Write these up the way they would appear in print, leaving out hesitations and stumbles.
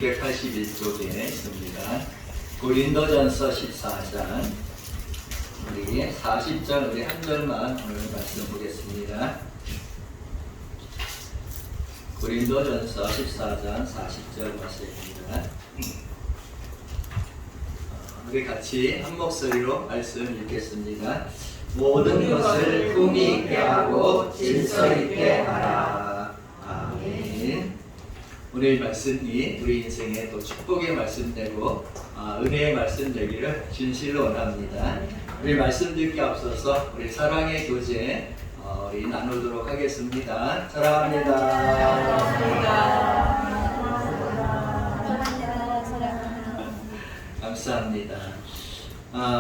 181쪽에 있습니다. 고린도전서 14장 우리 40절 우리 한 절만 오늘 말씀 보겠습니다. 고린도전서 14장 40절 말씀입니다. 우리 같이 한 목소리로 말씀 읽겠습니다. 모든 것을 품위 있게 하고 질서 있게 하라. 아멘. 오늘 말씀이 우리 인생의 또 축복의 말씀 되고 은혜의 말씀 되기를 진실로 원합니다. 우리 말씀 듣기 앞서서 우리 사랑의 교제 우리 나누도록 하겠습니다. 사랑합니다. 감사합니다.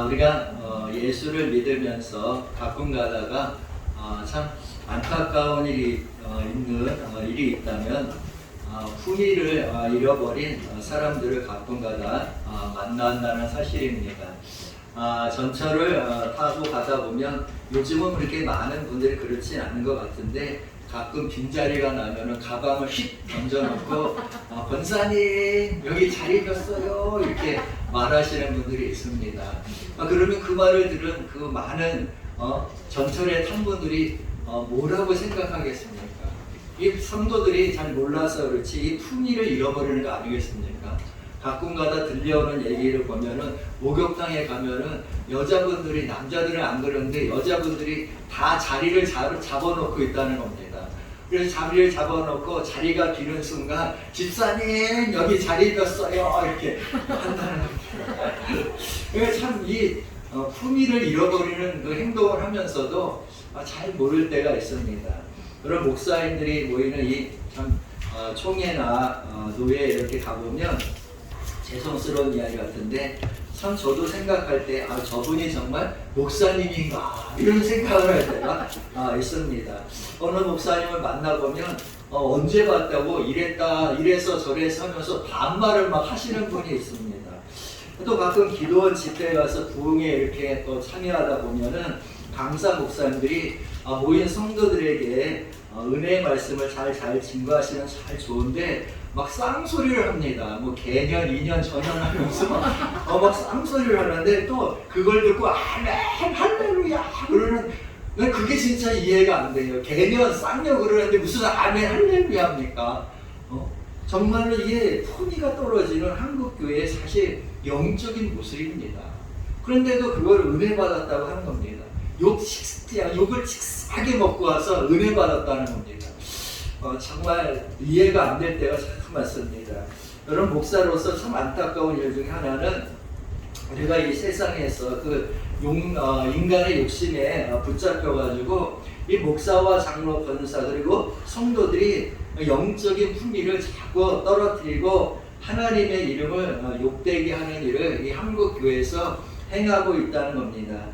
우리가 예수를 믿으면서 가끔 가다가 참 안타까운 일이 일이 있다면 품위를 잃어버린 사람들을 가끔가다 만난다는 사실입니다. 전철을 타고 가다 보면 요즘은 그렇게 많은 분들이 그렇지 않은 것 같은데 가끔 빈자리가 나면은 가방을 휙 던져놓고 권사님 여기 자리 폈어요 이렇게 말하시는 분들이 있습니다. 그러면 그 말을 들은 그 많은 전철에 탄 분들이 뭐라고 생각하겠습니까? 이 성도들이 잘 몰라서 그렇지 이 품위를 잃어버리는 거 아니겠습니까? 가끔가다 들려오는 얘기를 보면은 목욕탕에 가면은 여자분들이 남자들은 안 그러는데 여자분들이 다 자리를 잡아놓고 있다는 겁니다. 그래서 자리를 잡아놓고 자리가 비는 순간 집사님 여기 자리 폈어요 이렇게 한다는 겁니다. 참 이 품위를 잃어버리는 그 행동을 하면서도 잘 모를 때가 있습니다. 그런 목사님들이 모이는 이 참 총회나 노회에 이렇게 가보면 죄송스러운 이야기 같은데 참 저도 생각할 때 저분이 정말 목사님인가 이런 생각을 할 때가 있습니다. 어느 목사님을 만나보면 언제 봤다고 이래서 저래서 하면서 반말을 막 하시는 분이 있습니다. 또 가끔 기도원 집회에 가서 부흥에 이렇게 또 참여하다 보면은 강사 목사님들이 모인 성도들에게 은혜의 말씀을 잘 증거하시면 잘 좋은데 막 쌍소리를 합니다. 뭐 개년, 2년, 전년하면서 막 쌍소리를 하는데 또 그걸 듣고 아멘, 할렐루야 그러는 그게 진짜 이해가 안 돼요. 개년, 쌍년 그러는데 무슨 아멘, 할렐루야 합니까? 정말로 이게 품위가 떨어지는 한국교회의 사실 영적인 모습입니다. 그런데도 그걸 은혜 받았다고 하는 겁니다. 욕을 식사하게 먹고 와서 은혜 받았다는 겁니다. 정말 이해가 안 될 때가 참 많습니다. 여러분 목사로서 참 안타까운 일 중에 하나는 우리가 이 세상에서 그 인간의 욕심에 붙잡혀가지고 이 목사와 장로, 권사 그리고 성도들이 영적인 품위를 자꾸 떨어뜨리고 하나님의 이름을 욕되게 하는 일을 이 한국 교회에서 행하고 있다는 겁니다.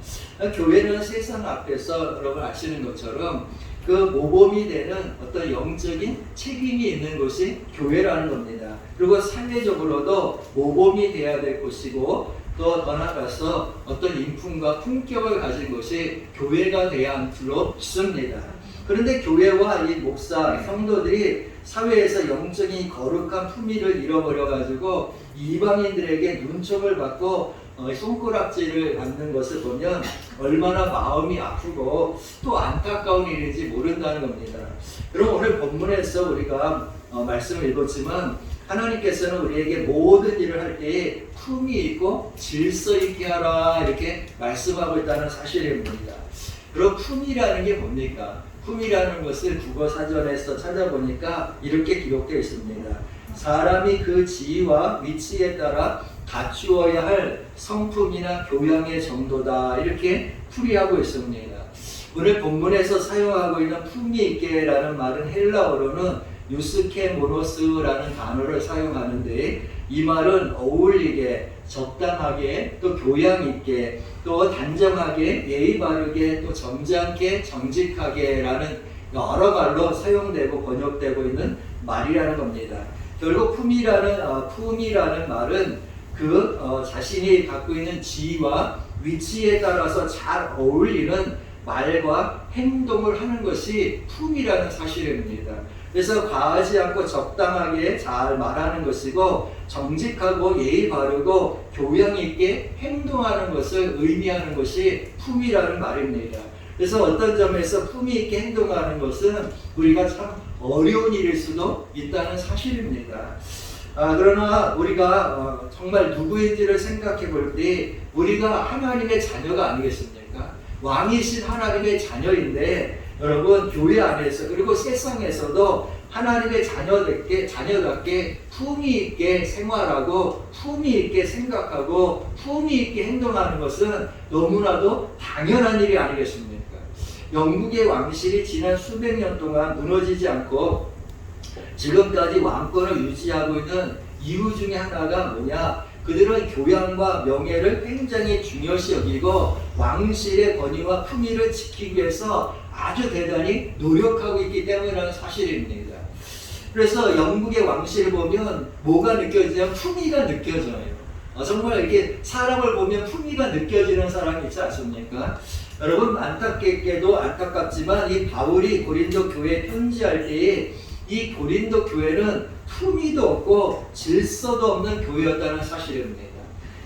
교회는 세상 앞에서 여러분 아시는 것처럼 그 모범이 되는 어떤 영적인 책임이 있는 곳이 교회라는 겁니다. 그리고 사회적으로도 모범이 돼야 될 곳이고 또 더 나아가서 어떤 인품과 품격을 가진 것이 교회가 돼야 할 줄로 믿습니다. 그런데 교회와 이 목사, 성도들이 사회에서 영적인 거룩한 품위를 잃어버려가지고 이방인들에게 눈총을 받고 손가락질을 받는 것을 보면 얼마나 마음이 아프고 또 안타까운 일인지 모른다는 겁니다. 그럼 오늘 본문에서 우리가 말씀을 읽었지만 하나님께서는 우리에게 모든 일을 할 때에 품위 있고 질서 있게 하라 이렇게 말씀하고 있다는 사실입니다. 그럼 품위라는 게 뭡니까? 품위라는 것을 국어사전에서 찾아보니까 이렇게 기록되어 있습니다. 사람이 그 지위와 위치에 따라 갖추어야 할 성품이나 교양의 정도다 이렇게 풀이하고 있습니다. 오늘 본문에서 사용하고 있는 품위 있게라는 말은 헬라어로는 유스케모노스라는 단어를 사용하는데 이 말은 어울리게, 적당하게, 또 교양 있게, 또 단정하게, 예의 바르게, 또 점잖게, 정직하게라는 여러 말로 사용되고 번역되고 있는 말이라는 겁니다. 결국 품이라는 말은 자신이 갖고 있는 지위와 위치에 따라서 잘 어울리는 말과 행동을 하는 것이 품이라는 사실입니다. 그래서 과하지 않고 적당하게 잘 말하는 것이고 정직하고 예의 바르고 교양 있게 행동하는 것을 의미하는 것이 품이라는 말입니다. 그래서 어떤 점에서 품위 있게 행동하는 것은 우리가 참 어려운 일일 수도 있다는 사실입니다. 그러나 우리가 정말 누구인지를 생각해 볼 때 우리가 하나님의 자녀가 아니겠습니까? 왕이신 하나님의 자녀인데 여러분 교회 안에서 그리고 세상에서도 하나님의 자녀답게 품위 있게 생활하고 품위 있게 생각하고 품위 있게 행동하는 것은 너무나도 당연한 일이 아니겠습니까? 영국의 왕실이 지난 수백 년 동안 무너지지 않고 지금까지 왕권을 유지하고 있는 이유 중에 하나가 뭐냐? 그들은 교양과 명예를 굉장히 중요시 여기고 왕실의 권위와 품위를 지키기 위해서 아주 대단히 노력하고 있기 때문이라는 사실입니다. 그래서 영국의 왕실을 보면 뭐가 느껴지냐면 품위가 느껴져요. 정말 이렇게 사람을 보면 품위가 느껴지는 사람이 있지 않습니까? 여러분 안타깝게도 안타깝지만 이 바울이 고린도 교회에 편지할 때에 이 고린도 교회는 품위도 없고 질서도 없는 교회였다는 사실입니다.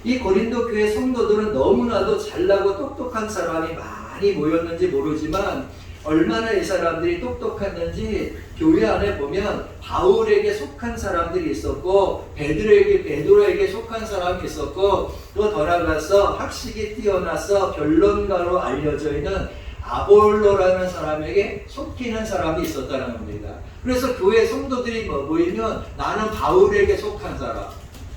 이 고린도 교회 성도들은 너무나도 잘나고 똑똑한 사람이 많이 모였는지 모르지만 얼마나 이 사람들이 똑똑했는지 교회 안에 보면 바울에게 속한 사람들이 있었고 베드로에게 속한 사람이 있었고 또 더 나아가서 학식이 뛰어나서 변론가로 알려져 있는 아볼로라는 사람에게 속히는 사람이 있었다는 겁니다. 그래서 교회 성도들이 모이면 나는 바울에게 속한 사람,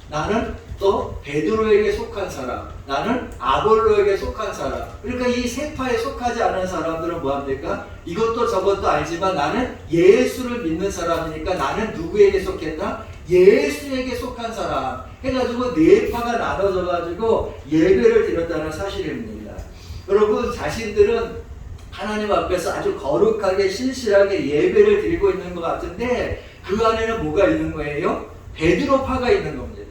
나는 또 베드로에게 속한 사람, 나는 아볼로에게 속한 사람. 그러니까 이 세 파에 속하지 않은 사람들은 뭐합니까? 이것도 저것도 알지만 나는 예수를 믿는 사람이니까 나는 누구에게 속했다? 예수에게 속한 사람 해가지고 네 파가 나눠져 가지고 예배를 드렸다는 사실입니다. 여러분 자신들은 하나님 앞에서 아주 거룩하게 신실하게 예배를 드리고 있는 것 같은데 그 안에는 뭐가 있는 거예요? 베드로파가 있는 겁니다.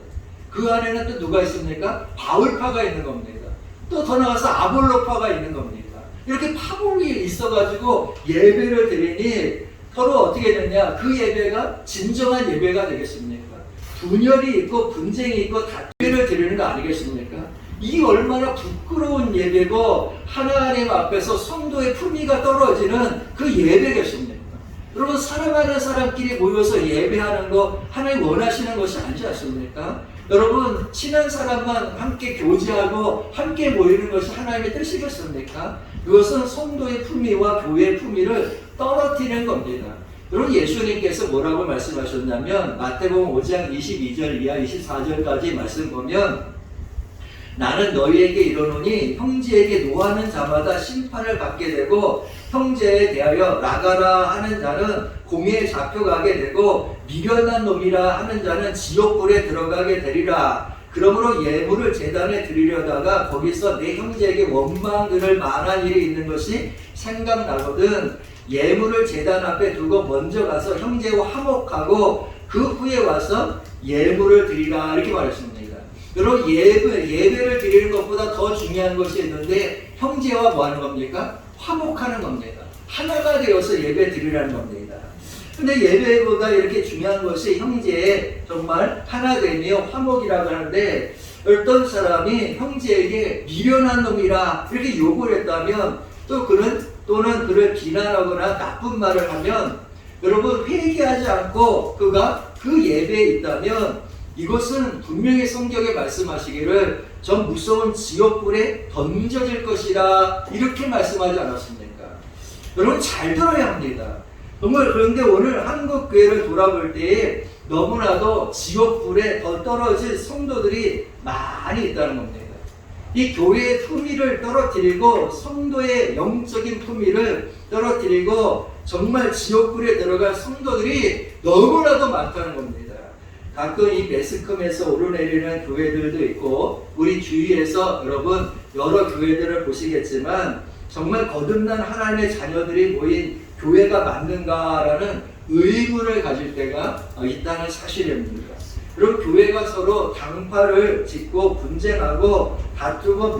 그 안에는 또 누가 있습니까? 바울파가 있는 겁니다. 또 더 나가서 아볼로파가 있는 겁니다. 이렇게 파벌이 있어가지고 예배를 드리니 서로 어떻게 되냐? 그 예배가 진정한 예배가 되겠습니까? 분열이 있고 분쟁이 있고 다투를 드리는 거 아니겠습니까? 이 얼마나 부끄러운 예배고 하나님 앞에서 성도의 품위가 떨어지는 그 예배겠습니까? 여러분 사랑하는 사람끼리 모여서 예배하는 거 하나님 원하시는 것이 아니지 않습니까? 여러분 친한 사람만 함께 교제하고 함께 모이는 것이 하나님의 뜻이겠습니까? 이것은 성도의 품위와 교회의 품위를 떨어뜨리는 겁니다. 여러분 예수님께서 뭐라고 말씀하셨냐면 마태복음 5장 22절 이하 24절까지 말씀 보면 나는 너희에게 이르노니 형제에게 노하는 자마다 심판을 받게 되고 형제에 대하여 나가라 하는 자는 공회에 잡혀가게 되고 미련한 놈이라 하는 자는 지옥불에 들어가게 되리라. 그러므로 예물을 제단에 드리려다가 거기서 내 형제에게 원망들을 말한 일이 있는 것이 생각나거든 예물을 제단 앞에 두고 먼저 가서 형제와 화목하고 그 후에 와서 예물을 드리라 이렇게 말했습니다. 여러분 예배를 드리는 것보다 더 중요한 것이 있는데 형제와 뭐 하는 겁니까? 화목하는 겁니다. 하나가 되어서 예배 드리라는 겁니다. 근데 예배보다 이렇게 중요한 것이 형제의 정말 하나되며 화목이라고 하는데 어떤 사람이 형제에게 미련한 놈이라 이렇게 욕을 했다면 또는 그를 비난하거나 나쁜 말을 하면 여러분 회개하지 않고 그가 그 예배에 있다면 이것은 분명히 성경에 말씀하시기를 저 무서운 지옥불에 던져질 것이라 이렇게 말씀하지 않았습니까? 여러분 잘 들어야 합니다. 정말 그런데 오늘 한국 교회를 돌아볼 때에 너무나도 지옥불에 더 떨어질 성도들이 많이 있다는 겁니다. 이 교회의 품위를 떨어뜨리고 성도의 영적인 품위를 떨어뜨리고 정말 지옥불에 들어갈 성도들이 너무나도 많다는 겁니다. 가끔 이 매스컴에서 오르내리는 교회들도 있고 우리 주위에서 여러분 여러 교회들을 보시겠지만 정말 거듭난 하나님의 자녀들이 모인 교회가 맞는가라는 의문을 가질 때가 있다는 사실입니다. 그리고 교회가 서로 당파를 짓고 분쟁하고 다투고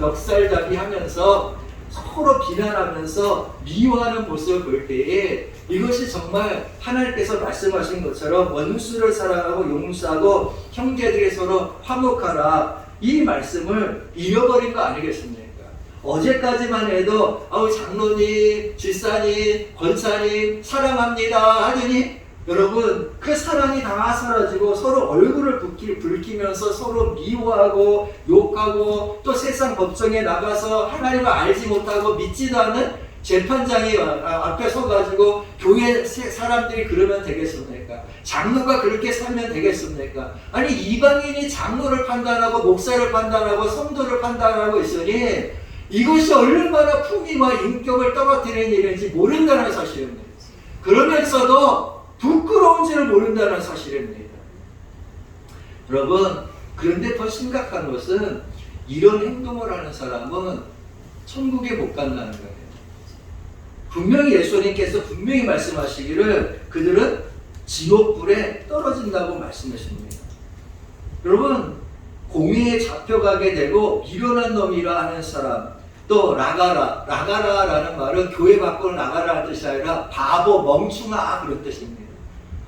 멱살잡이 하면서 서로 비난하면서 미워하는 모습을 볼 때에 이것이 정말 하나님께서 말씀하신 것처럼 원수를 사랑하고 용서하고 형제들이 서로 화목하라, 이 말씀을 잃어버린 거 아니겠습니까? 어제까지만 해도 장로님, 집사님, 권사님 사랑합니다 하더니 여러분 그 사랑이 다 사라지고 서로 얼굴을 붉히면서 서로 미워하고 욕하고 또 세상 법정에 나가서 하나님을 알지 못하고 믿지도 않는 재판장이 앞에 서가지고 교회 사람들이 그러면 되겠습니까? 장로가 그렇게 살면 되겠습니까? 아니 이방인이 장로를 판단하고 목사를 판단하고 성도를 판단하고 있으니 이것이 얼마나 품위와 인격을 떨어뜨리는 일인지 모른다는 사실입니다. 그러면서도 부끄러운지를 모른다는 사실입니다. 여러분, 그런데 더 심각한 것은 이런 행동을 하는 사람은 천국에 못 간다는 거예요. 분명히 예수님께서 분명히 말씀하시기를 그들은 지옥불에 떨어진다고 말씀하십니다. 여러분, 공회에 잡혀가게 되고 미련한 놈이라 하는 사람, 또 라가라라는 말은 교회 밖으로 나가라는 뜻이 아니라 바보, 멍충아 그런 뜻입니다.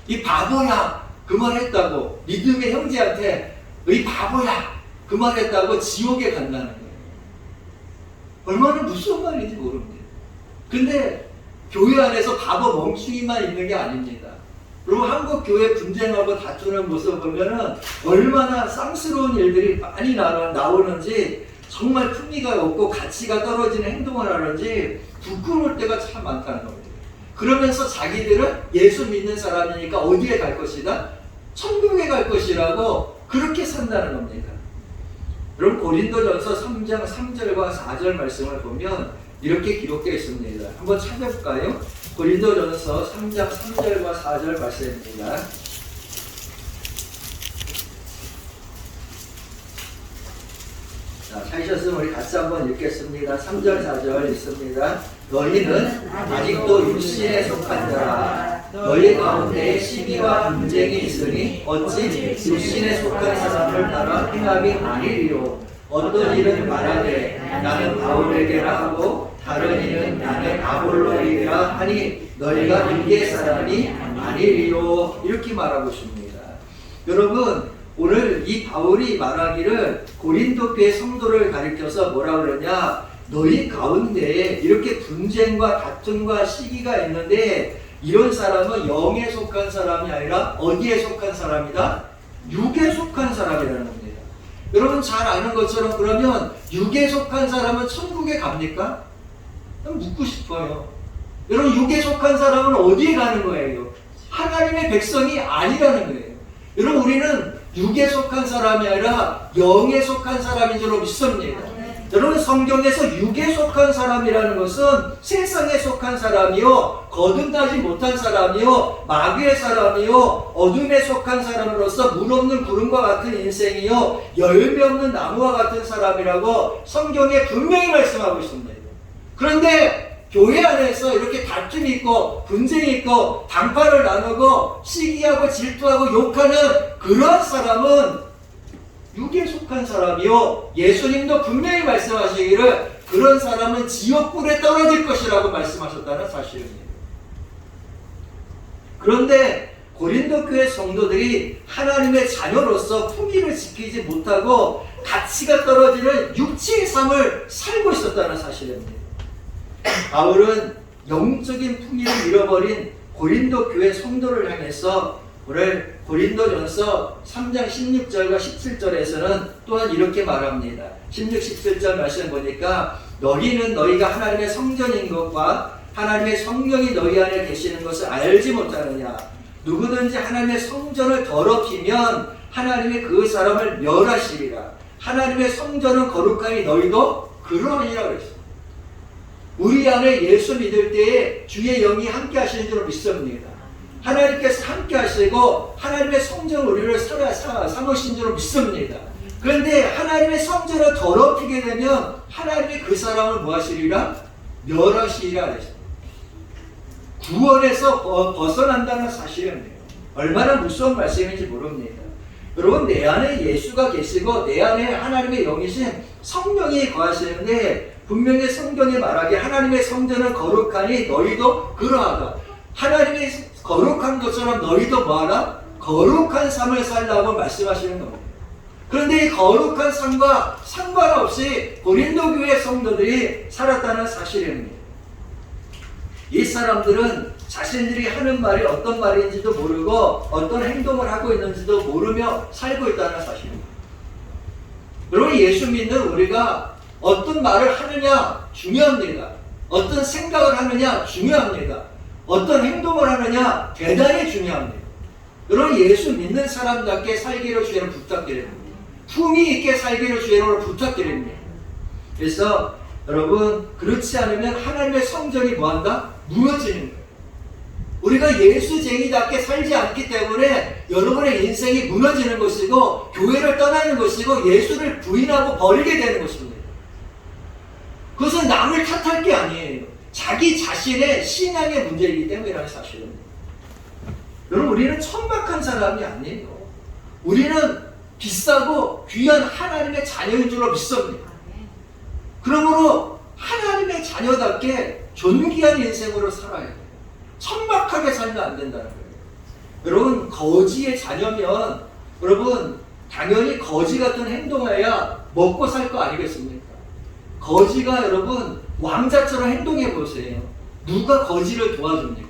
이 바보야 그 말 했다고, 믿음의 형제한테 이 바보야 그 말 했다고 지옥에 간다는 거예요. 얼마나 무서운 말인지 모릅니다. 근데 교회 안에서 바보 멍충이만 있는 게 아닙니다. 그리고 한국 교회 분쟁하고 다투는 모습을 보면은 얼마나 쌍스러운 일들이 많이 나오는지, 정말 품위가 없고 가치가 떨어지는 행동을 하는지 부끄러울 때가 참 많다는 겁니다. 그러면서 자기들은 예수 믿는 사람이니까 어디에 갈 것이다? 천국에 갈 것이라고 그렇게 산다는 겁니다. 여러분, 고린도전서 3장 3절과 4절 말씀을 보면 이렇게 기록되어 있습니다. 한번 찾아볼까요? 고린도전서 3장 3절과 4절 말씀입니다. 자, 찾으셨으면 우리 같이 한번 읽겠습니다. 3절 4절 있습니다. 너희는 아직도 육신에 속한 자라. 너희 가운데 시기와 분쟁이 있으니 어찌 육신에 속한 사람을 따라 행함이 아니리요. 어떤 이는 말하되 나는 바울에게라 하고 다른 이는 나는 아볼로에게라 하니 너희가 육의 사람이 아니리요. 이렇게 말하고 있습니다. 여러분, 오늘 이 바울이 말하기를 고린도 교회 성도를 가리켜서 뭐라 그러냐, 너희 가운데 이렇게 분쟁과 다툼과 시기가 있는데 이런 사람은 영에 속한 사람이 아니라 어디에 속한 사람이다? 육에 속한 사람이라는 겁니다. 여러분 잘 아는 것처럼 그러면 육에 속한 사람은 천국에 갑니까? 묻고 싶어요. 여러분, 육에 속한 사람은 어디에 가는 거예요? 하나님의 백성이 아니라는 거예요. 여러분, 우리는 육에 속한 사람이 아니라 영에 속한 사람인 줄 믿습니다. 여러분, 성경에서 육에 속한 사람이라는 것은 세상에 속한 사람이요, 거듭나지 못한 사람이요, 마귀의 사람이요, 어둠에 속한 사람으로서 물 없는 구름과 같은 인생이요, 열매 없는 나무와 같은 사람이라고 성경에 분명히 말씀하고 있습니다. 그런데 교회 안에서 이렇게 다툼이 있고 분쟁이 있고 당파를 나누고 시기하고 질투하고 욕하는 그런 사람은 육에 속한 사람이요, 예수님도 분명히 말씀하시기를 그런 사람은 지옥불에 떨어질 것이라고 말씀하셨다는 사실입니다. 그런데 고린도 교회 성도들이 하나님의 자녀로서 품위를 지키지 못하고 가치가 떨어지는 육체의 삶을 살고 있었다는 사실입니다. 바울은 영적인 품위를 잃어버린 고린도 교회 성도를 향해서 오늘 고린도전서 3장 16절과 17절에서는 또한 이렇게 말합니다. 16, 17절 말씀 보니까 너희는 너희가 하나님의 성전인 것과 하나님의 성령이 너희 안에 계시는 것을 알지 못하느냐. 누구든지 하나님의 성전을 더럽히면 하나님이 그 사람을 멸하시리라. 하나님의 성전은 거룩하니 너희도 그러하니라 그랬습니다. 우리 안에 예수 믿을 때에 주의 영이 함께 하시는 줄 믿습니다. 하나님께서 함께 하시고 하나님의 성전을 우리를 삼으신 줄 믿습니다. 그런데 하나님의 성전을 더럽히게 되면 하나님이 그 사람을 뭐 하시리라? 멸하시리라 그랬습니다. 구원에서 벗어난다는 사실입니다. 얼마나 무서운 말씀인지 모릅니다. 여러분, 내 안에 예수가 계시고 내 안에 하나님의 영이신 성령이 거하시는데 분명히 성경에 말하기에 하나님의 성전은 거룩하니 너희도 그러하다. 하나님의 거룩한 것처럼 너희도 뭐하라? 거룩한 삶을 살라고 말씀하시는 겁니다. 그런데 이 거룩한 삶과 상관없이 고린도 교회 성도들이 살았다는 사실입니다. 이 사람들은 자신들이 하는 말이 어떤 말인지도 모르고 어떤 행동을 하고 있는지도 모르며 살고 있다는 사실입니다. 여러분, 예수 믿는 우리가 어떤 말을 하느냐 중요합니다. 어떤 생각을 하느냐 중요합니다. 어떤 행동을 하느냐 대단히 중요합니다. 여러분, 예수 믿는 사람답게 살기를 주의로 부탁드립니다. 품위 있게 살기를 주의로 부탁드립니다. 그래서 여러분, 그렇지 않으면 하나님의 성전이 뭐한다? 무너지는 거예요. 우리가 예수쟁이답게 살지 않기 때문에 여러분의 인생이 무너지는 것이고 교회를 떠나는 것이고 예수를 부인하고 버리게 되는 것입니다. 그것은 남을 탓할 게 아니에요. 자기 자신의 신앙의 문제이기 때문이라는 사실입니다. 여러분, 우리는 천박한 사람이 아니에요. 우리는 비싸고 귀한 하나님의 자녀인 줄로 믿습니다. 그러므로 하나님의 자녀답게 존귀한 인생으로 살아야 돼요. 천박하게 살면 안 된다는 거예요. 여러분, 거지의 자녀면 여러분 당연히 거지 같은 행동해야 먹고 살 거 아니겠습니까? 거지가 여러분 왕자처럼 행동해 보세요. 누가 거지를 도와줍니까?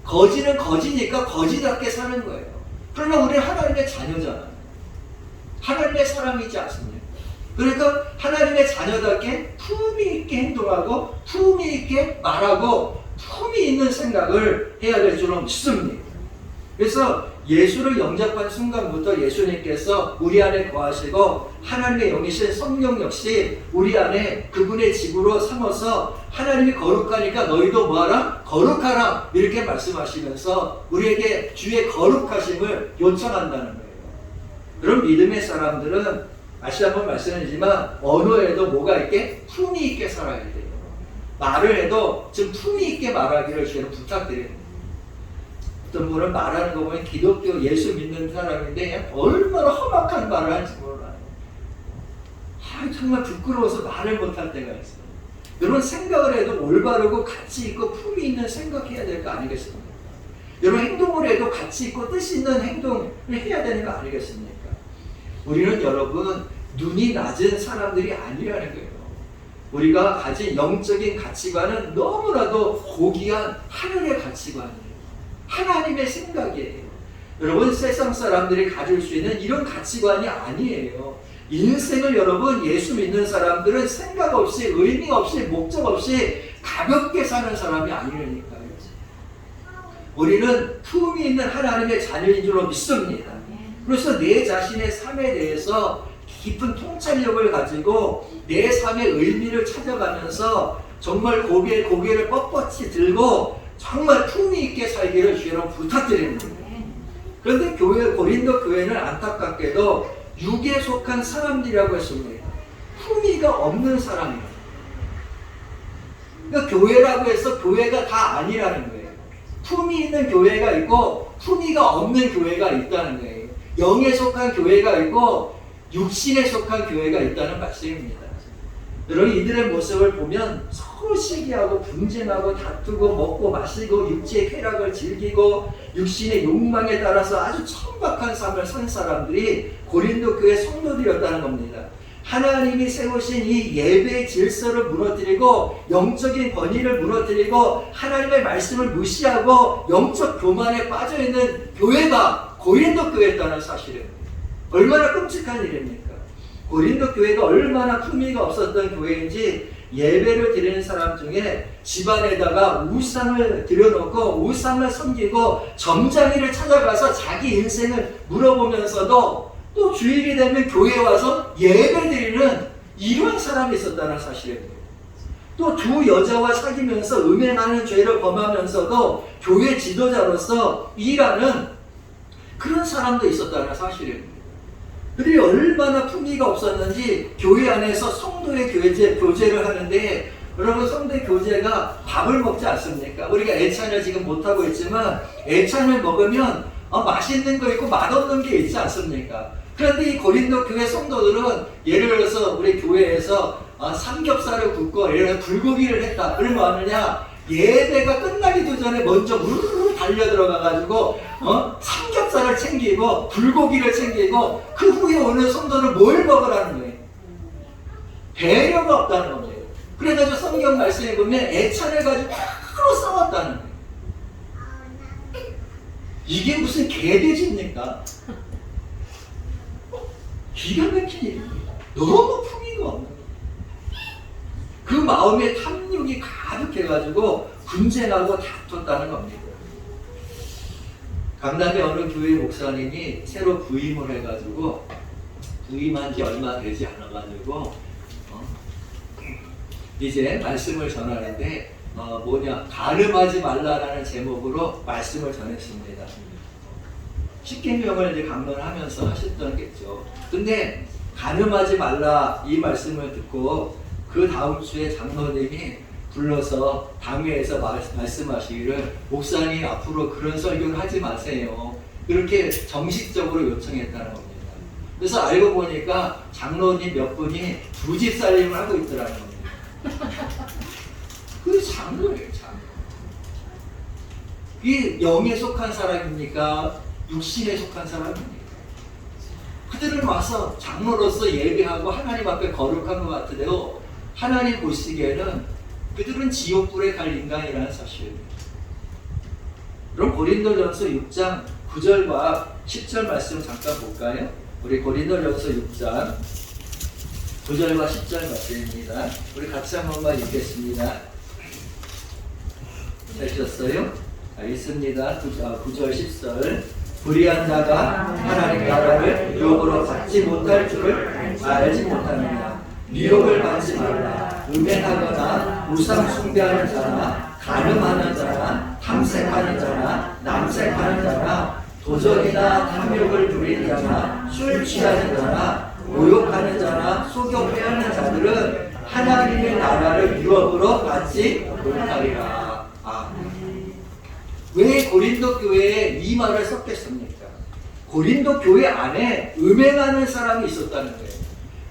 거지는 거지니까 거지답게 사는 거예요. 그러나 우리는 하나님의 자녀잖아요. 하나님의 사람이지 않습니까? 그러니까 하나님의 자녀답게 품위 있게 행동하고 품위 있게 말하고 품위 있는 생각을 해야 될 줄로 믿습니다. 그래서 예수를 영접한 순간부터 예수님께서 우리 안에 거하시고 하나님의 영이신 성령 역시 우리 안에 그분의 집으로 삼아서 하나님이 거룩하니까 너희도 뭐하라? 거룩하라! 이렇게 말씀하시면서 우리에게 주의 거룩하심을 요청한다는 거예요. 그런 믿음의 사람들은 다시 한번 말씀드리지만 언어에도 뭐가 있게? 품위 있게 살아야 돼요. 말을 해도 좀 품위 있게 말하기를 저는 부탁드립니다. 어떤 분은 말하는 거 보면 기독교 예수 믿는 사람인데 얼마나 험악한 말을 하는지 몰라요. 정말 부끄러워서 말을 못할 때가 있어요. 여러분, 생각을 해도 올바르고 가치 있고 품위 있는 생각해야 될 거 아니겠습니까? 여러분, 행동을 해도 가치 있고 뜻 있는 행동을 해야 되는 거 아니겠습니까? 우리는 여러분 눈이 낮은 사람들이 아니라는 거예요. 우리가 가진 영적인 가치관은 너무나도 고귀한 하늘의 가치관이에요. 하나님의 생각이에요. 여러분, 세상 사람들이 가질 수 있는 이런 가치관이 아니에요. 인생을 여러분 예수 믿는 사람들은 생각 없이 의미 없이 목적 없이 가볍게 사는 사람이 아니라니까요. 우리는 품위 있는 하나님의 자녀인 줄로 믿습니다. 그래서 내 자신의 삶에 대해서 깊은 통찰력을 가지고 내 삶의 의미를 찾아가면서 정말 고개를 뻣뻣이 들고 정말 품위 있게 살기를 주로 부탁드립니다. 그런데 고린도 교회는 안타깝게도 육에 속한 사람들이라고 했습니다. 품위가 없는 사람이에요. 그러니까 교회라고 해서 교회가 다 아니라는 거예요. 품위 있는 교회가 있고 품위가 없는 교회가 있다는 거예요. 영에 속한 교회가 있고 육신에 속한 교회가 있다는 말씀입니다. 여러분, 이들의 모습을 보면 서로 시기하고 분쟁하고 다투고 먹고 마시고 육체의 쾌락을 즐기고 육신의 욕망에 따라서 아주 천박한 삶을 산 사람들이 고린도 교회 성도들이었다는 겁니다. 하나님이 세우신 이 예배의 질서를 무너뜨리고 영적인 권위를 무너뜨리고 하나님의 말씀을 무시하고 영적 교만에 빠져있는 교회가 고린도 교회였다는 사실입니다. 얼마나 끔찍한 일입니까? 고린도 교회가 얼마나 품위가 없었던 교회인지 예배를 드리는 사람 중에 집안에다가 우상을 들여놓고 우상을 섬기고 점장이를 찾아가서 자기 인생을 물어보면서도 또 주일이 되면 교회에 와서 예배 드리는 이런 사람이 있었다는 사실입니다. 또 두 여자와 사귀면서 음행하는 죄를 범하면서도 교회 지도자로서 일하는 그런 사람도 있었다는 사실입니다. 그들이 얼마나 품위가 없었는지 교회 안에서 성도의 교제를 하는데 여러분, 성도의 교제가 밥을 먹지 않습니까? 우리가 애찬을 지금 못하고 있지만 애찬을 먹으면 맛있는 거 있고 맛없는 게 있지 않습니까? 그런데 이 고린도 교회 성도들은 예를 들어서 우리 교회에서 삼겹살을 굽고 이런 불고기를 했다. 그러면 뭐 하느냐? 예배가 끝나기도 전에 먼저 우르르 달려 들어가가지고 삼겹살을 챙기고 불고기를 챙기고 그 후에 오는 성도는 뭘 먹으라는 거예요? 배려가 없다는 겁니다. 그래가지고 성경 말씀에 보면 애찬을 가지고 바로 싸웠다는 거예요. 이게 무슨 개돼지입니까? 기가 막힌 일입니다. 너무 품위가 없는 거예요. 그 마음에 탐욕이 가득해가지고 분쟁하고 다퉜다는 겁니다. 강남의 어느 교회 목사님이 새로 부임을 해가지고 부임한 지 얼마 되지 않아가지고 이제 말씀을 전하는데 가늠하지 말라라는 제목으로 말씀을 전했습니다. 십계명을 이제 강론하면서 하셨던 겠죠. 근데 가늠하지 말라 이 말씀을 듣고 그 다음 주에 장로님이 불러서 당회에서 말씀하시기를 목사님 앞으로 그런 설교를 하지 마세요. 이렇게 정식적으로 요청했다는 겁니다. 그래서 알고 보니까 장로님 몇 분이 부집 살림을 하고 있더라는 겁니다. 그 장로예요, 장로. 이 영에 속한 사람입니까? 육신에 속한 사람입니까? 그들은 와서 장로로서 예배하고 하나님 앞에 거룩한 것 같은데요. 하나님 보시기에는 그들은 지옥불에 갈 인간이라는 사실입니다. 그럼 고린도전서 6장 9절과 10절 말씀 잠깐 볼까요? 우리 고린도전서 6장 9절과 10절 말씀입니다. 우리 같이 한 번만 읽겠습니다. 되셨어요? 읽습니다. 9절 10절. 불의한 자가 하나님 나라를 유혹으로 받지 못할 줄을 알지 못하느냐. 미혹을 받지 말라. 음행하거나 우상 숭배하는 자나 간음하는 자나 탐색하는 자나 남색하는 자나 도전이나 탐욕을 부리는 자나 술 취하는 자나 모욕하는 자나 속여 패하는 자들은 하나님의 나라를 유혹으로 받지 못하리라. 왜 고린도 교회에 이 말을 썼겠습니까? 고린도 교회 안에 음행하는 사람이 있었다는 거예요.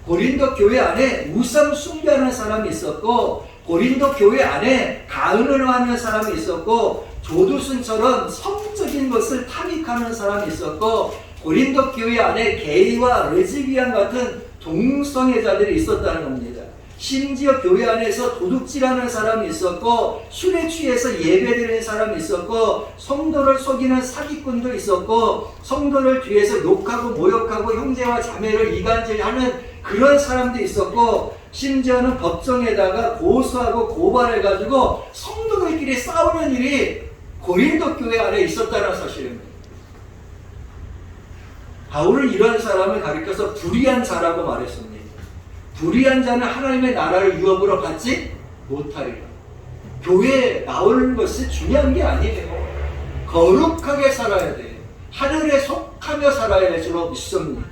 고린도 교회 안에 우상 숭배하는 사람이 있었고, 고린도 교회 안에 가은을 하는 사람이 있었고, 조두순처럼 성적인 것을 탐닉하는 사람이 있었고, 고린도 교회 안에 게이와 레즈비안 같은 동성애자들이 있었다는 겁니다. 심지어 교회 안에서 도둑질하는 사람이 있었고, 술에 취해서 예배드리는 사람이 있었고, 성도를 속이는 사기꾼도 있었고, 성도를 뒤에서 욕하고 모욕하고 형제와 자매를 이간질하는 그런 사람도 있었고, 심지어는 법정에다가 고소하고 고발해가지고 성도들끼리 싸우는 일이 고린도 교회 안에 있었다는 사실입니다. 바울은 이런 사람을 가리켜서 불의한 자라고 말했습니다. 불의한 자는 하나님의 나라를 유업으로 받지 못하리라. 교회에 나오는 것이 중요한 게 아니에요. 거룩하게 살아야 돼요. 하늘에 속하며 살아야 될 줄 믿습니다.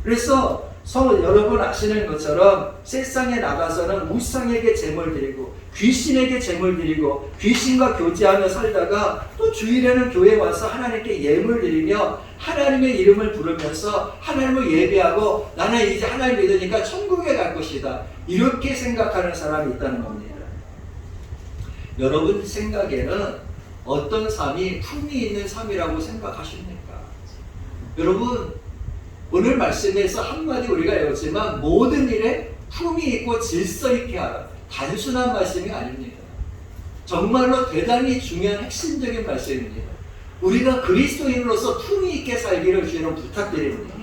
그래서 여러분 아시는 것처럼 세상에 나가서는 우상에게 제물 드리고 귀신에게 제물 드리고 귀신과 교제하며 살다가 또 주일에는 교회에 와서 하나님께 예물 드리며 하나님의 이름을 부르면서 하나님을 예배하고 나는 이제 하나님 믿으니까 천국에 갈 것이다. 이렇게 생각하는 사람이 있다는 겁니다. 여러분 생각에는 어떤 삶이 품위 있는 삶이라고 생각하십니까? 여러분 오늘 말씀에서 한마디 우리가 외웠지만 모든 일에 품위 있고 질서 있게 하라. 단순한 말씀이 아닙니다. 정말로 대단히 중요한 핵심적인 말씀입니다. 우리가 그리스도인으로서 품위 있게 살기를 주님 부탁드립니다.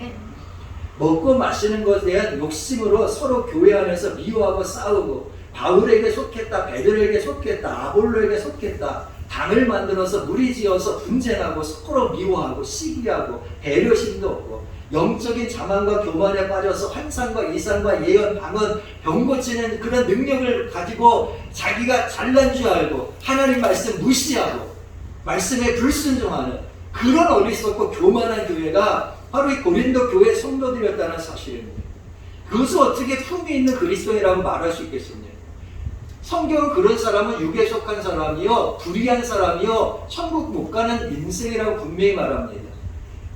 먹고 마시는 것에 대한 욕심으로 서로 교회 안에서 미워하고 싸우고 바울에게 속했다, 베드로에게 속했다, 아볼로에게 속했다, 당을 만들어서 무리지어서 분쟁하고 서로 미워하고 시기하고 배려심도 없고 영적인 자만과 교만에 빠져서 환상과 이상과 예언, 방언, 병 고치는 그런 능력을 가지고 자기가 잘난 줄 알고 하나님 말씀 무시하고 말씀에 불순종하는 그런 어리석고 교만한 교회가 바로 이 고린도 교회 성도들이었다는 사실입니다. 그것을 어떻게 품위 있는 그리스도인이라고 말할 수 있겠습니까? 성경은 그런 사람은 육에 속한 사람이요 불의한 사람이요 천국 못 가는 인생이라고 분명히 말합니다.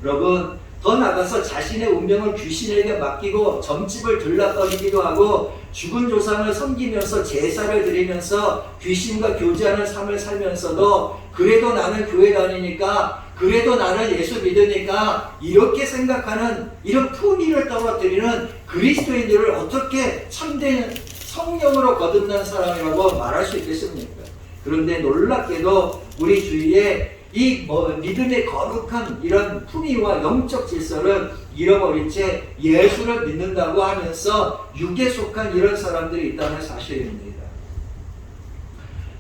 여러분 더 나아가서 자신의 운명을 귀신에게 맡기고 점집을 들락거리기도 하고 죽은 조상을 섬기면서 제사를 드리면서 귀신과 교제하는 삶을 살면서도 그래도 나는 교회 다니니까, 그래도 나는 예수 믿으니까 이렇게 생각하는 이런 품위를 떨어뜨리는 그리스도인들을 어떻게 참된 성령으로 거듭난 사람이라고 말할 수 있겠습니까? 그런데 놀랍게도 우리 주위에 이 믿음의 거룩한 이런 품위와 영적 질서를 잃어버린 채 예수를 믿는다고 하면서 육에 속한 이런 사람들이 있다는 사실입니다.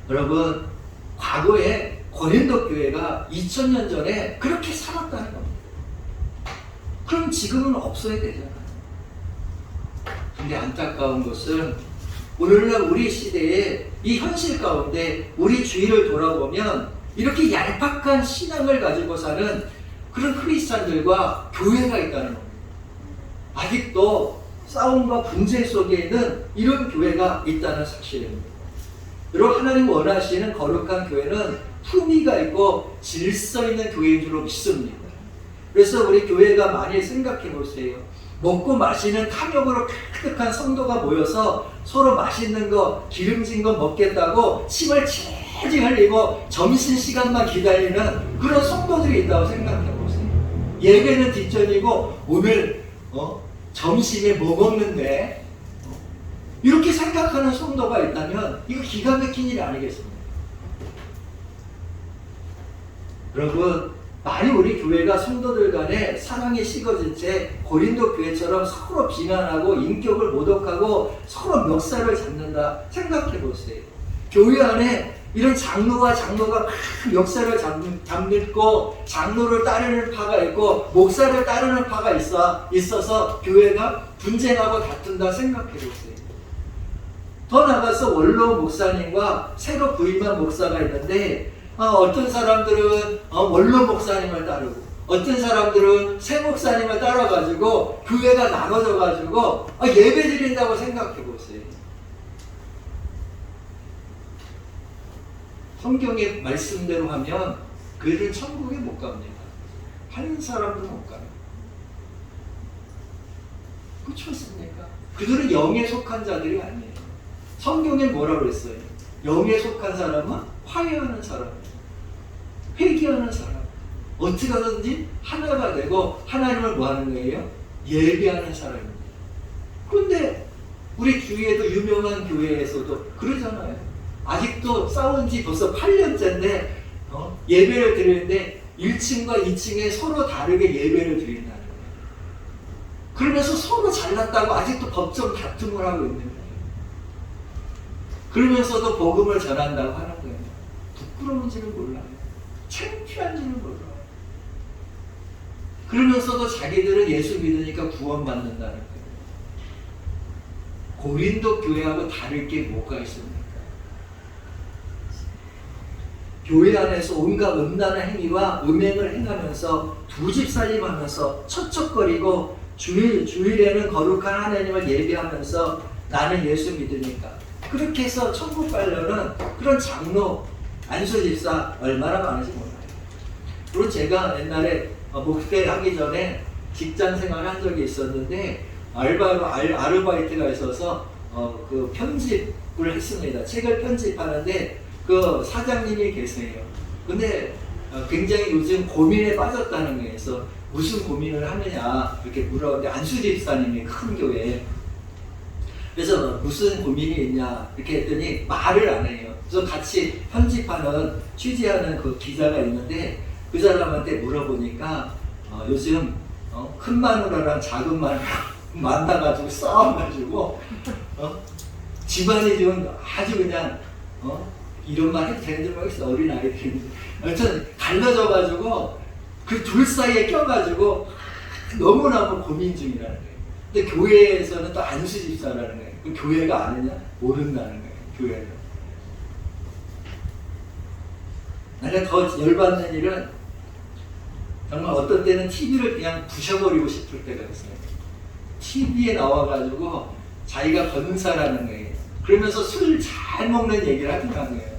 여러분, 과거에 고린도 교회가 2000년 전에 그렇게 살았다는 겁니다. 그럼 지금은 없어야 되잖아요. 근데 안타까운 것은 오늘날 우리 시대의 이 현실 가운데 우리 주위를 돌아보면 이렇게 얄팍한 신앙을 가지고 사는 그런 크리스찬들과 교회가 있다는 겁니다. 아직도 싸움과 분쟁 속에 있는 이런 교회가 있다는 사실입니다. 여러분, 하나님 원하시는 거룩한 교회는 품위가 있고 질서 있는 교회인 줄 믿습니다. 그래서 우리 교회가 많이 생각해 보세요. 먹고 마시는 탐욕으로 가득한 성도가 모여서 서로 맛있는 거, 기름진 거 먹겠다고 침을 질질 흘리고 점심시간만 기다리는 그런 성도들이 있다고 생각해 보세요. 예배는 뒷전이고 오늘 점심에 뭐 먹는데? 이렇게 생각하는 성도가 있다면 이거 기가 막힌 일이 아니겠습니까? 여러분, 많이 우리 교회가 성도들 간에 사랑이 식어진 채 고린도 교회처럼 서로 비난하고 인격을 모독하고 서로 멱살을 잡는다 생각해 보세요. 교회 안에 이런 장로가 막 멱살을 잡고 장로를 따르는 파가 있고 목사를 따르는 파가 있어서 교회가 분쟁하고 다툰다 생각해 보세요. 더 나아가서 원로 목사님과 새로 부임한 목사가 있는데 어떤 사람들은 원로 목사님을 따르고 어떤 사람들은 새 목사님을 따라가지고 교회가 나눠져가지고 예배 드린다고 생각해 보세요. 성경의 말씀대로 하면 그들은 천국에 못 갑니다. 한 사람도 못 가요. 그렇지 않습니까? 그들은 영에 속한 자들이 아니에요. 성경에 뭐라고 그랬어요? 영에 속한 사람은 화해하는 사람, 회개하는 사람, 어떻게 하든지 하나가 되고 하나님을 뭐 하는 거예요? 예배하는 사람입니다. 그런데 우리 주위에도 유명한 교회에서도 그러잖아요. 아직도 싸운 지 벌써 8년째인데 예배를 드리는데 1층과 2층에 서로 다르게 예배를 드린다는 거예요. 그러면서 서로 잘났다고 아직도 법정 다툼을 하고 있는 거예요. 그러면서도 복음을 전한다고 하는 거예요. 부끄러운지는 몰라요. 창피한지는 몰라요. 그러면서도 자기들은 예수 믿으니까 구원받는다는 거예요. 고린도 교회하고 다를 게 뭐가 있습니까? 교회 안에서 온갖 음란한 행위와 음행을 행하면서 두 집 살림하면서 척척거리고 주일에는 거룩한 하나님을 예배하면서 나는 예수 믿으니까 그렇게 해서 천국 가려는 그런 장로, 안수집사 얼마나 많은지 몰라요. 그리고 제가 옛날에 목회하기 전에 직장 생활을 한 적이 있었는데 아르바이트가 있어서 그 편집을 했습니다. 책을 편집하는데 그 사장님이 계세요. 근데 굉장히 요즘 고민에 빠졌다는 거예요. 그래서 무슨 고민을 하느냐 이렇게 물어봤는데 안수집사님이 큰 교회. 그래서 무슨 고민이 있냐 이렇게 했더니 말을 안 해요. 그래서 같이 편집하는 취재하는 그 기자가 있는데 그 사람한테 물어보니까 요즘 큰 마누라랑 작은 마누라 만나가지고 싸워가지고 집안이 지금 아주 그냥 이런 말 해도 되는지 모르겠어. 어린 아이들인데 여튼 갈라져가지고 그 둘 사이에 껴가지고 너무너무 고민 중이라는 거예요. 근데 교회에서는 또 안수집사라는 거예요. 그 교회가 아느냐? 모른다는 거예요. 교회는. 내가 더 열받는 일은 정말 어떤 때는 TV를 그냥 부셔버리고 싶을 때가 있어요. TV에 나와가지고 자기가 권사라는 거예요. 그러면서 술 잘 먹는 얘기를 하는 거예요.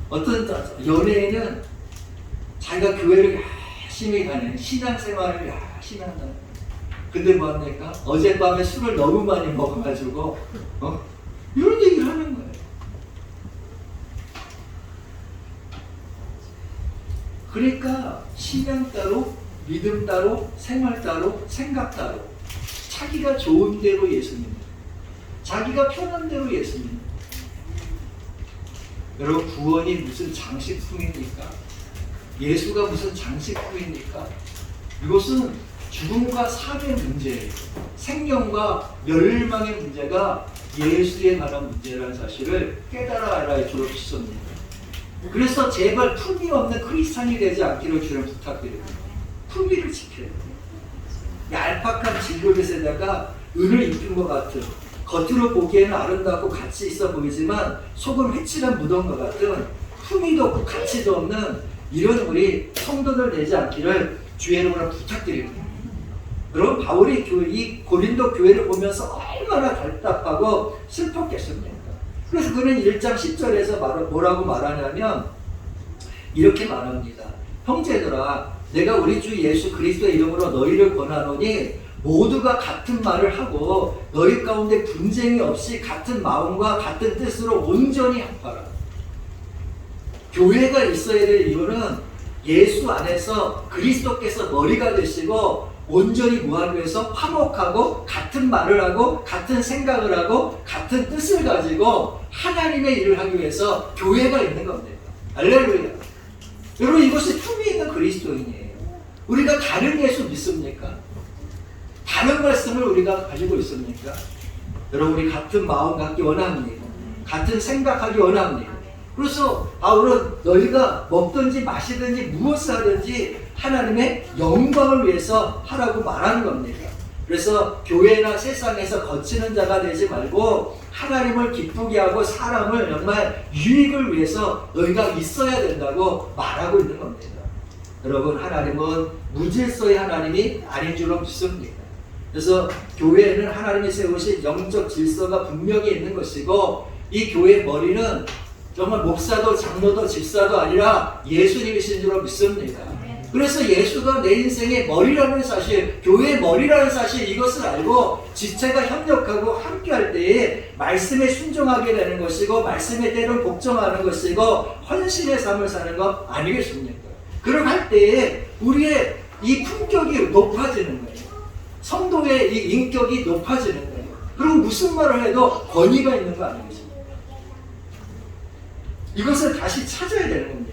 어떤 연예인은 자기가 교회를 열심히 가는 신앙생활을 열심히 한다. 근데 뭐합니까? 어젯밤에 술을 너무 많이 먹어가지고 이런 얘기를 하는 거예요. 그러니까 신앙 따로, 믿음 따로, 생활 따로, 생각 따로. 자기가 좋은 대로 예수님, 자기가 편한 대로 예수님. 여러분, 구원이 무슨 장식품입니까? 예수가 무슨 장식품입니까? 이것은 죽음과 삶의 문제예요. 생명과 멸망의 문제가 예수에 관한 문제라는 사실을 깨달아 알아야 주옵소서. 그래서 제발 품위 없는 크리스찬이 되지 않기를 주님 부탁드립니다. 품위를 지켜야 돼요. 얄팍한 진로릇에다가 은을 입힌 것 같은, 겉으로 보기에는 아름답고 가치 있어 보이지만 속은 회칠한 무덤과 같은, 품위도 없고 가치도 없는 이런 우리 성도들 되지 않기를 주의 이름으로 부탁드립니다. 여러분, 바울이 이 고린도 교회를 보면서 얼마나 답답하고 슬펐겠습니까? 그래서 그는 1장 10절에서 뭐라고 말하냐면 이렇게 말합니다. 형제들아, 내가 우리 주 예수 그리스도의 이름으로 너희를 권하노니 모두가 같은 말을 하고 너희 가운데 분쟁이 없이 같은 마음과 같은 뜻으로 온전히 합하라. 교회가 있어야 될 이유는 예수 안에서 그리스도께서 머리가 되시고 온전히 무한해서 화목하고 같은 말을 하고 같은 생각을 하고 같은 뜻을 가지고 하나님의 일을 하기 위해서 교회가 있는 겁니다. 할렐루야. 여러분, 이것이 품위 있는 그리스도인이에요. 우리가 다른 예수 믿습니까? 다른 말씀을 우리가 가지고 있습니까? 여러분, 우리 같은 마음 갖기 원합니다. 같은 생각하기 원합니다. 그래서 바울은 너희가 먹든지 마시든지 무엇을 하든지 하나님의 영광을 위해서 하라고 말하는 겁니다. 그래서 교회나 세상에서 거치는 자가 되지 말고 하나님을 기쁘게 하고 사람을 정말 유익을 위해서 너희가 있어야 된다고 말하고 있는 겁니다. 여러분, 하나님은 무질서의 하나님이 아닌 줄로 믿습니다. 그래서 교회에는 하나님이 세우신 영적 질서가 분명히 있는 것이고, 이 교회의 머리는 정말 목사도 장로도 집사도 아니라 예수님이신 줄로 믿습니다. 그래서 예수가 내 인생의 머리라는 사실, 교회의 머리라는 사실, 이것을 알고 지체가 협력하고 함께할 때에 말씀에 순종하게 되는 것이고 말씀에 때론 복종하는 것이고 헌신의 삶을 사는 것 아니겠습니까? 그렇게 할 때에 우리의 이 품격이 높아지는 거예요. 성도의 이 인격이 높아지는 거예요. 그리고 무슨 말을 해도 권위가 있는 거 아니겠습니까? 이것을 다시 찾아야 되는 겁니다.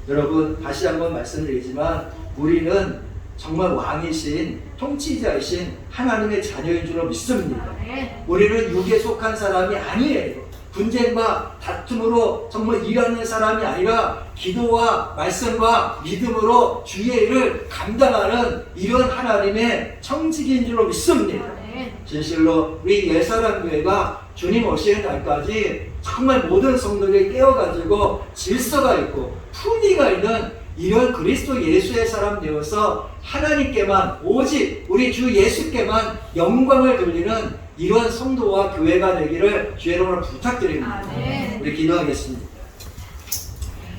여러분, 다시 한번 말씀드리지만 우리는 정말 왕이신 통치자이신 하나님의 자녀인 줄로 믿습니다. 우리는 육에 속한 사람이 아니에요. 분쟁과 다툼으로 정말 일하는 사람이 아니라 기도와 말씀과 믿음으로 주의 일을 감당하는 이런 하나님의 청지기인 줄로 믿습니다. 진실로 우리 예사랑교회가 주님 오시는 날까지 정말 모든 성도들이 깨어가지고 질서가 있고 품위가 있는 이런 그리스도 예수의 사람 되어서 하나님께만, 오직 우리 주 예수께만 영광을 돌리는 이런 성도와 교회가 되기를 주의 이름으로 부탁드립니다. 우리 기도하겠습니다.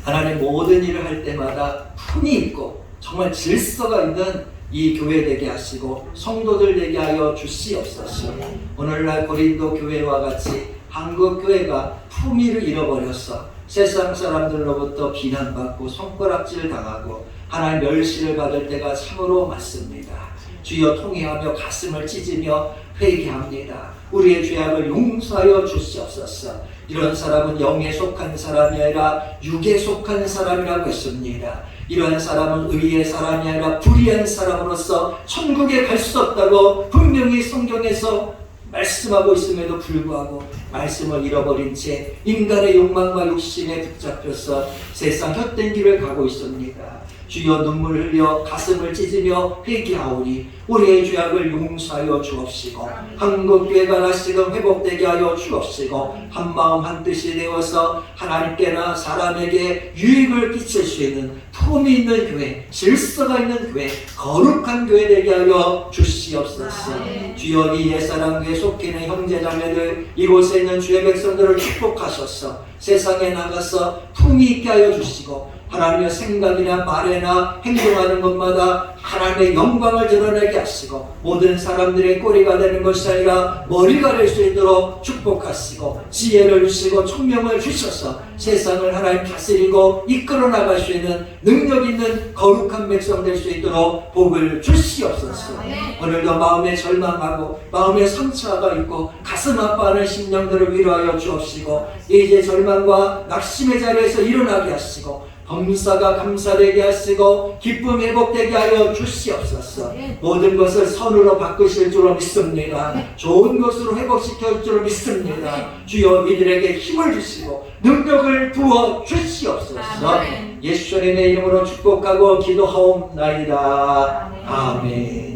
하나님, 모든 일을 할 때마다 품위 있고 정말 질서가 있는 이 교회 되게 하시고 성도들 되게 하여 주시옵소서. 오늘날 고린도 교회와 같이 한국 교회가 품위를 잃어버렸어 세상 사람들로부터 비난받고 손가락질 당하고 하나님 멸시를 받을 때가 참으로 많습니다. 주여, 통회하며 가슴을 찢으며 회개합니다. 우리의 죄악을 용서하여 주시옵소서. 이런 사람은 영에 속한 사람이 아니라 육에 속한 사람이라고 했습니다. 이러한 사람은 의의 사람이 아니라 불의한 사람으로서 천국에 갈 수 없다고 분명히 성경에서 말씀하고 있음에도 불구하고 말씀을 잃어버린 채 인간의 욕망과 욕심에 붙잡혀서 세상 헛된 길을 가고 있습니다. 주여, 눈물 흘려 가슴을 찢으며 회개하오니 우리의 죄악을 용서하여 주옵시고 한국교회가 다시금 회복되게 하여 주옵시고 한마음 한뜻이 되어서 하나님께나 사람에게 유익을 끼칠 수 있는 품위 있는 교회, 질서가 있는 교회, 거룩한 교회 되게 하여 주시옵소서. 주여, 이 옛사랑교회 속해 있는 형제자매들, 이곳에 있는 주의 백성들을 축복하소서. 세상에 나가서 품위 있게 하여 주시고 하나님의 생각이나 말이나 행동하는 것마다 하나님의 영광을 드러내게 하시고 모든 사람들의 꼬리가 되는 것이 아니라 머리가 될 수 있도록 축복하시고 지혜를 주시고 총명을 주셔서 세상을 하나님 다스리고 이끌어 나갈 수 있는 능력 있는 거룩한 백성 될 수 있도록 복을 주시옵소서. 오늘도 마음에 절망하고 마음에 상처가 있고 가슴 아파하는 심령들을 위로하여 주옵시고 이제 절망과 낙심의 자리에서 일어나게 하시고 범사가 감사되게 하시고 기쁨 회복되게 하여 주시옵소서. 모든 것을 선으로 바꾸실 줄로 믿습니다. 좋은 것으로 회복시킬 줄로 믿습니다. 주여 이들에게 힘을 주시고 능력을 부어 주시옵소서. 예수님의 이름으로 축복하고 기도하옵나이다. 아멘.